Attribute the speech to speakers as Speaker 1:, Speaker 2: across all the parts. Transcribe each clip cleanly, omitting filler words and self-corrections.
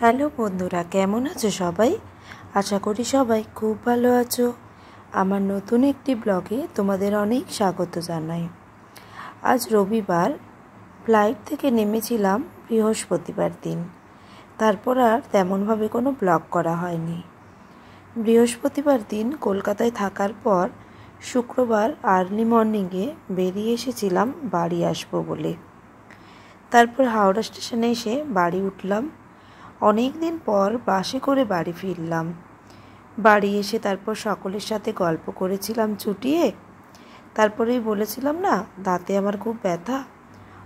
Speaker 1: Hello বন্ধুরা, কেমন আছো সবাই? আশা করি সবাই খুব ভালো আছো। আমার নতুন একটি ব্লগে তোমাদের অনেক স্বাগত জানাই। আজ রবিবার, ফ্লাইট থেকে নেমেছিলাম বৃহস্পতিবার দিন। তারপর আর তেমনভাবে কোনো ব্লগ করা হয়নি। বৃহস্পতিবার দিন কলকাতায় থাকার পর শুক্রবার আর্লি মর্নিংয়ে বেরিয়ে এসেছিলাম বাড়ি আসবো বলে। তারপর হাওড়া স্টেশনে এসে বাড়ি উঠলাম। অনেক দিন পর বাসে করে বাড়ি ফিরলাম। বাড়ি এসে তারপর সকলের সাথে গল্প করেছিলাম চুটিয়ে। তারপরেই বলেছিলাম না, দাঁতে আমার খুব ব্যথা,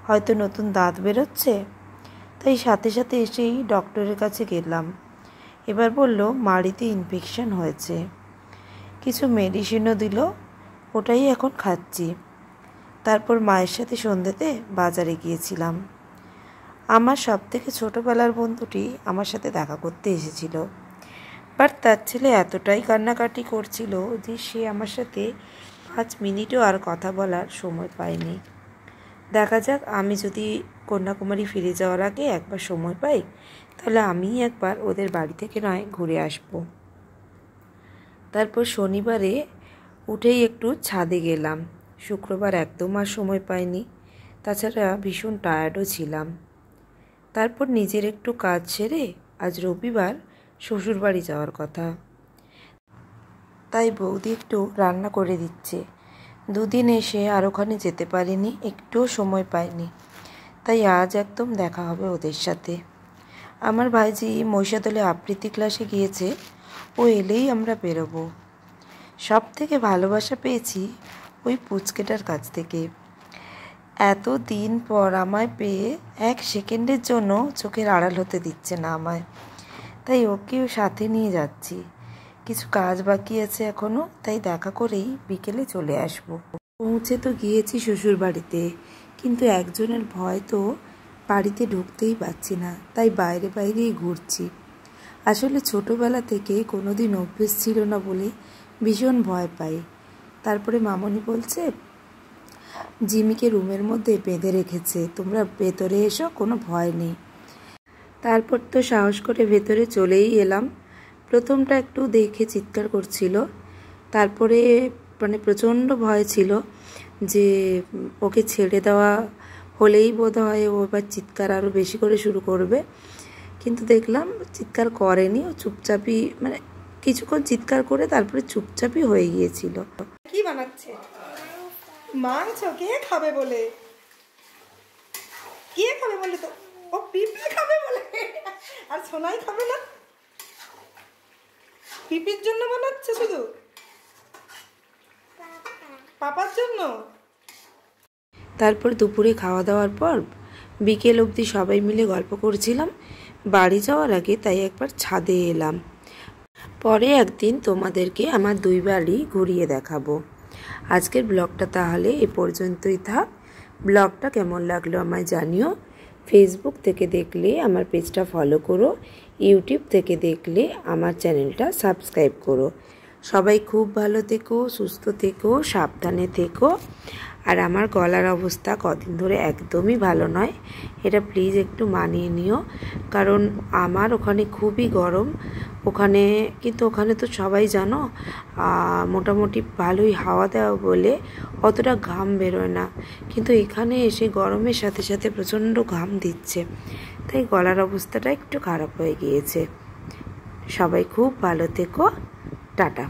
Speaker 1: হয়তো নতুন দাঁত বেরোচ্ছে। তাই সাথে সাথে এসেই ডক্টরের কাছে গেলাম। এবার বলল মাড়িতে ইনফেকশন হয়েছে, কিছু মেডিসিনও দিল, ওটাই এখন খাচ্ছি। তারপর মায়ের সাথে সন্ধ্যেতে বাজারে গিয়েছিলাম। আমার সবথেকে ছোটোবেলার বন্ধুটি আমার সাথে দেখা করতে এসেছিল, বাট তার ছেলে এতটাই কান্নাকাটি করছিল যে সে আমার সাথে 5 মিনিটও আর কথা বলার সময় পায়নি। দেখা যাক, আমি যদি কন্যাকুমারী ফিরে যাওয়ার আগে একবার সময় পাই, তাহলে আমি একবার ওদের বাড়ি থেকে নয় ঘুরে আসব। তারপর শনিবারে উঠেই একটু ছাদে গেলাম। শুক্রবার একদম আর সময় পাইনি, তাছাড়া ভীষণ টায়ার্ডও ছিলাম। তারপর নিজের একটু কাজ সেরে আজ রবিবার শ্বশুরবাড়ি যাওয়ার কথা, তাই বৌদি একটু রান্না করে দিচ্ছে। 2 দিন এসে আর ওখানে যেতে পারিনি, একটুও সময় পাইনি, তাই আজ একদম দেখা হবে ওদের সাথে। আমার ভাইজি মহিষাদলে আবৃত্তি ক্লাসে গিয়েছে, ও এলেই আমরা বেরোবো। সব থেকে ভালোবাসা পেয়েছি ওই পুচকেটার কাছ থেকে। এত দিন পর আমায় পেয়ে 1 সেকেন্ডের জন্য চোখের আড়াল হতে দিচ্ছে না আমায়, তাই ওকেও সাথে নিয়ে যাচ্ছি। কিছু কাজ বাকি আছে এখনও, তাই দেখা করেই বিকেলে চলে আসবো। পৌঁছে তো গিয়েছি শ্বশুর বাড়িতে, কিন্তু একজনের ভয় তো বাড়িতে ঢুকতেই পারছি না, তাই বাইরে বাইরেই ঘুরছি। আসলে ছোটোবেলা থেকে কোনো দিন অভ্যেস ছিল না বলে ভীষণ ভয় পাই। তারপরে মামনি বলছে জিমিকে রুমের মধ্যে বেঁধে রেখেছে, তোমরা ভেতরে এসো, কোনো ভয় নেই। তারপর তো সাহস করে ভেতরে চলেই এলাম। প্রথমটা একটু দেখে চিৎকার করছিল, তারপরে প্রচণ্ড ভয় ছিল যে ওকে ছেড়ে দেওয়া হলেই বোধহয় ও এবার চিৎকার আরও বেশি করে শুরু করবে, কিন্তু দেখলাম চিৎকার করেনি, ও চুপচাপই কিছুক্ষণ চিৎকার করে তারপরে চুপচাপই হয়ে গিয়েছিল।
Speaker 2: কি বানাচ্ছে? মাংস। কে খাবে বলে? কে খাবে বলে? তো ও পিপি খাবে বলে, আর সোনাই খাবে না। পিপির জন্য বানাচ্ছে শুধু, পাপার জন্য।
Speaker 1: তারপর দুপুরে খাওয়া দাওয়ার পর বিকেল অবধি সবাই মিলে গল্প করছিলাম বাড়ি যাওয়ার আগে, তাই একবার ছাদে এলাম। পরে একদিন তোমাদেরকে আমার 2 বাড়ি ঘুরিয়ে দেখাবো। আজকের ব্লগটা তাহলে এ পর্যন্তই থাক। ব্লগটা কেমন লাগলো আমায় জানিও। ফেসবুক থেকে দেখলে আমার পেজটা ফলো করো, ইউটিউব থেকে দেখলে আমার চ্যানেলটা সাবস্ক্রাইব করো। সবাই খুব ভালো থেকো, সুস্থ থেকো, সাবধানে থেকো। আর আমার গলার অবস্থা কদিন ধরে একদমই ভালো নয়, এটা প্লিজ একটু মানিয়ে নিও, কারণ আমার ওখানে খুবই গরম। কিন্তু ওখানে তো সবাই জানো মোটামুটি ভালোই হাওয়া দেওয়া বলে অতটা ঘাম বেরোয় না, কিন্তু এখানে এসে গরমের সাথে সাথে প্রচণ্ড ঘাম দিচ্ছে, তাই গলার অবস্থাটা একটু খারাপ হয়ে গিয়েছে। সবাই খুব ভালো থেকো, টাটা।